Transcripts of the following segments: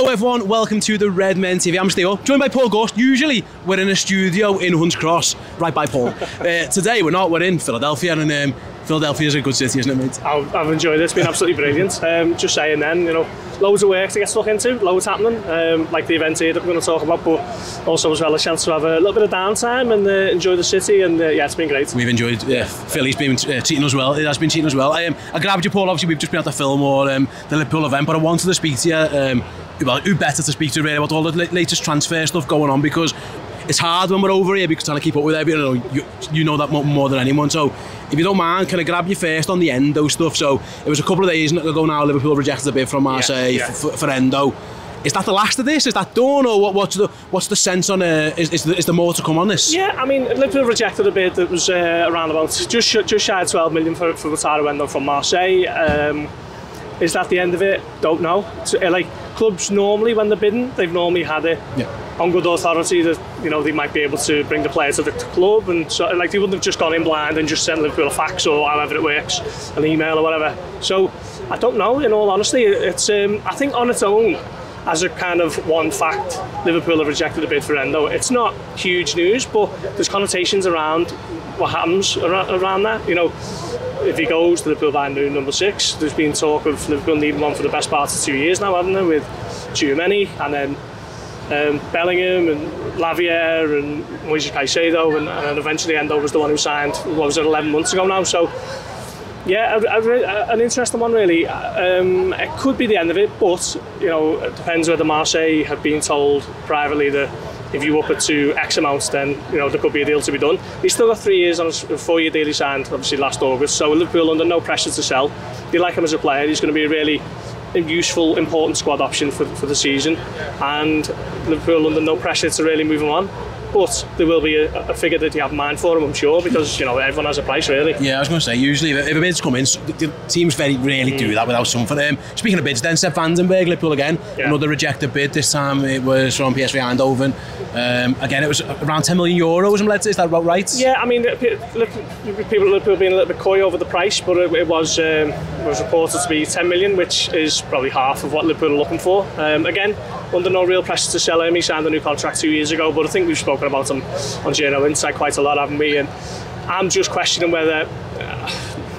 Hello everyone, welcome to the Redmen TV. I'm Ste Hoare, joined by Paul Gorst. Usually we're in a studio in Hunts Cross, right by Paul. Today we're not, we're in Philadelphia, and Philadelphia is a good city, isn't it, mate? I've enjoyed it, it's been absolutely brilliant. Just saying then, you know, loads of work to get stuck into, loads happening, like the event here that we're going to talk about, but also as well a chance to have a little bit of downtime and enjoy the city, and yeah, it's been great. We've enjoyed, Philly's been treating us well, it has been treating us well. I grabbed you, Paul, obviously we've just been at the film or the Liverpool event, but I wanted to speak to you, well, who better to speak to really about all the latest transfer stuff going on, because it's hard when we're over here because trying to keep up with everything. You know that more than anyone. So if you don't mind, can I grab you first on the Endo stuff? So it was a couple of days ago now, Liverpool rejected a bid from Marseille for Endo. Is that the last of this? Is that done, or what's the sense on is there more to come on this? Yeah, I mean, Liverpool rejected a bid that was around about just shy of 12 million for Wataru Endo from Marseille. Is that the end of it? Don't know. So, like clubs normally, when they're bidding, they've normally had it on good authority that, you know, they might be able to bring the player to the club, and so like they wouldn't have just gone in blind and just sent Liverpool a fax or however it works, an email or whatever. So I don't know. In all honesty, it's I think on its own, as a kind of one fact, Liverpool have rejected a bid for Endo. It's not huge news, but there's connotations around what happens around that. You know, if he goes to Liverpool by number 6, there's been talk of Liverpool needing one for the best part of 2 years now, haven't they, with Tchouaméni and then Bellingham and Lavia and Moises Caicedo, and then eventually Endo was the one who signed, what was it, 11 months ago now. So yeah, an interesting one really. It could be the end of it, but you know, it depends whether Marseille have been told privately that if you up it to X amounts, then you know there could be a deal to be done. He's still got 3 years on a 4-year deal he signed, obviously last August. So Liverpool under no pressure to sell. They like him as a player. He's going to be a really useful, important squad option for the season, and Liverpool under no pressure to really move him on. But there will be a figure that you have in mind for him, I'm sure, because you know everyone has a price really. Yeah, I was going to say, usually if a bid's come in, the teams very rarely do that without something. Speaking of bids, then Sepp Liverpool again, another rejected bid. This time it was from PSV Eindhoven. Again, it was around €10 million. Is that about right? Yeah, I mean, people Liverpool being a little bit coy over the price, but it was reported to be 10 million, which is probably half of what Liverpool are looking for. Again, under no real pressure to sell him. He signed a new contract 2 years ago, but I think we've spoken about him on Journal Insight quite a lot, haven't we? And I'm just questioning whether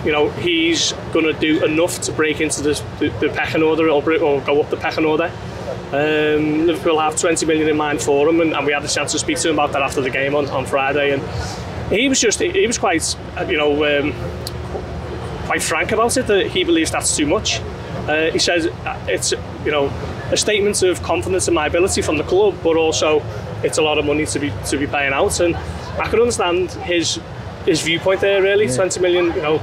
you know, he's going to do enough to break into the pecking order or go up the pecking order. Liverpool have 20 million in mind for him, and we had the chance to speak to him about that after the game on Friday, and he was quite you know quite frank about it, that he believes that's too much. He says it's, you know, a statement of confidence in my ability from the club, but also it's a lot of money to be paying out, and I can understand his viewpoint there really. 20 million, you know,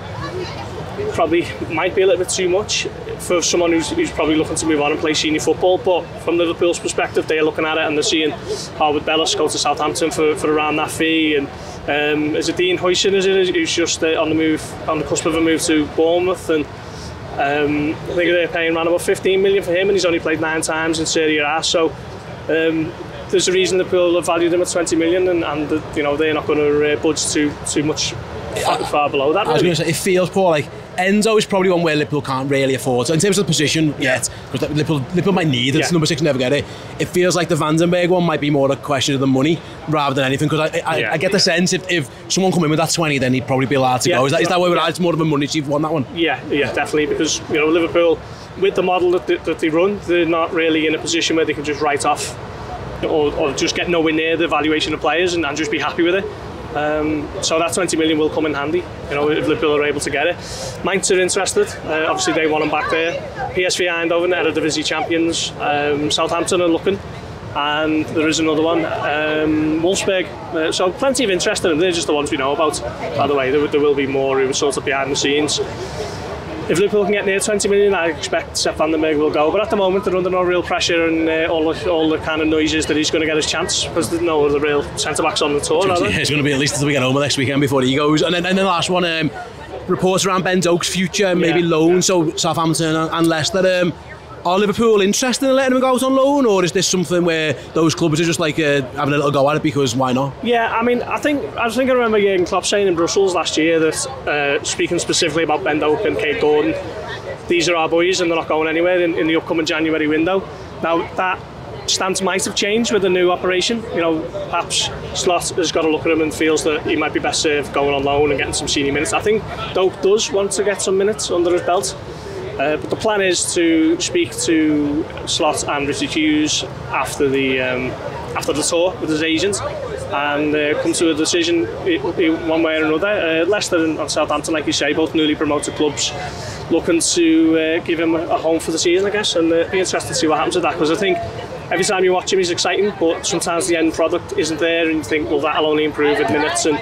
probably might be a little bit too much for someone who's probably looking to move on and play senior football, but from Liverpool's perspective, they're looking at it and they're seeing Harwood Bellis go to Southampton for around that fee, and is it Dean Huijsen, who's just on the cusp of a move to Bournemouth, and I think they're paying around about 15 million for him, and he's only played 9 times in Serie A, so there's a reason Liverpool have valued him at 20 million, and you know, they're not going to budge too much far below that. I was going to say, it feels, Paul, like Endo is probably one where Liverpool can't really afford. So in terms of the position, yet, because Liverpool might need it, number 6 never get it. It feels like the Vandenberg one might be more a question of the money rather than anything, because I get the sense if someone come in with that 20, then he'd probably be allowed to go. Is that why we're at? It's more of a money chief won that one? Yeah, definitely, because you know, Liverpool, with the model that they run, they're not really in a position where they can just write off or just get nowhere near the valuation of players and just be happy with it. So that 20 million will come in handy, you know, if Liverpool are able to get it. Mainz are interested, obviously they want him back there. PSV Eindhoven, Eredivisie champions. Southampton are looking, and there is another one, Wolfsburg. So plenty of interest in them. They're just the ones we know about. By the way, there will be more who are sort of behind the scenes. If Liverpool can get near 20 million, I expect Sepp will go. But at the moment, they're under no real pressure, and all the kind of noises that he's going to get his chance, because there's no other real centre-backs on the tour, are there? It's going to be at least until we get home next weekend before he goes. And then the last one, reports around Ben Doak's future, maybe loan, so Southampton and Leicester. Are Liverpool interested in letting him go out on loan, or is this something where those clubs are just like having a little go at it because why not? Yeah, I mean, I remember Jurgen Klopp saying in Brussels last year that speaking specifically about Ben Doak and Kate Gordon, these are our boys and they're not going anywhere in the upcoming January window. Now that stance might have changed with the new operation. You know, perhaps Slot has got to look at him and feels that he might be best served going on loan and getting some senior minutes. I think Doak does want to get some minutes under his belt. But the plan is to speak to Slot and Richard Hughes after the tour with his agent and come to a decision one way or another. Leicester and Southampton, like you say, both newly promoted clubs, looking to give him a home for the season, I guess, and be interested to see what happens with that, because I think every time you watch him he's exciting, but sometimes the end product isn't there and you think, well, that'll only improve with minutes, and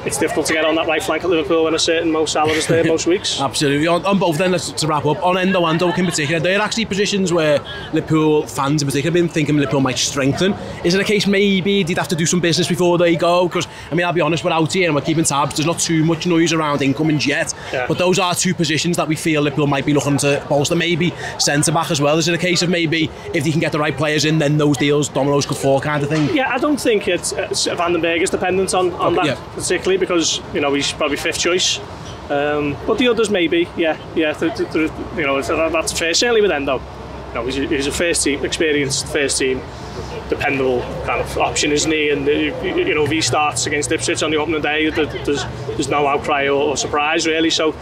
it's difficult to get on that right flank at Liverpool when a certain Mo Salah is there most weeks. Absolutely. On both then, to wrap up, on Endo and Doak in particular, they're actually positions where Liverpool fans in particular have been thinking Liverpool might strengthen. Is it a case maybe they'd have to do some business before they go? Because, I mean, I'll be honest, we're out here and we're keeping tabs, there's not too much noise around incomings yet, but those are two positions that we feel Liverpool might be looking to bolster, maybe centre-back as well. Is it a case of maybe if they can get the right players in, then those deals, dominoes could fall kind of thing? Yeah, I don't think Van den Berg is dependent on that particularly, because, you know, he's probably fifth choice. But the others maybe, you know, that's fair. Certainly with Endo, you know, he's a first team, experienced first team, dependable kind of option, isn't he? And you know, if he starts against Ipswich on the opening day, there's no outcry or surprise really. So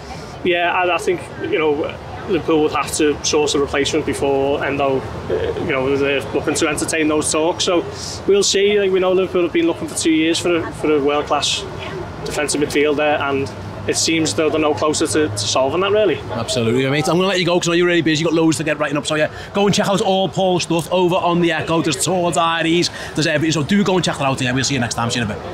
yeah, I think, you know, Liverpool would have to source a replacement before Endo, you know, they're looking to entertain those talks. So we'll see. Like, we know Liverpool have been looking for 2 years for a world-class defensive midfielder, and it seems though they're no closer to solving that, really. Absolutely, mate. I'm going to let you go because I know you're really busy. You've got loads to get writing up. So yeah, go and check out all Paul's stuff over on the Echo. There's tour diaries, there's everything. So do go and check that out. Yeah, we'll see you next time. See you in a bit.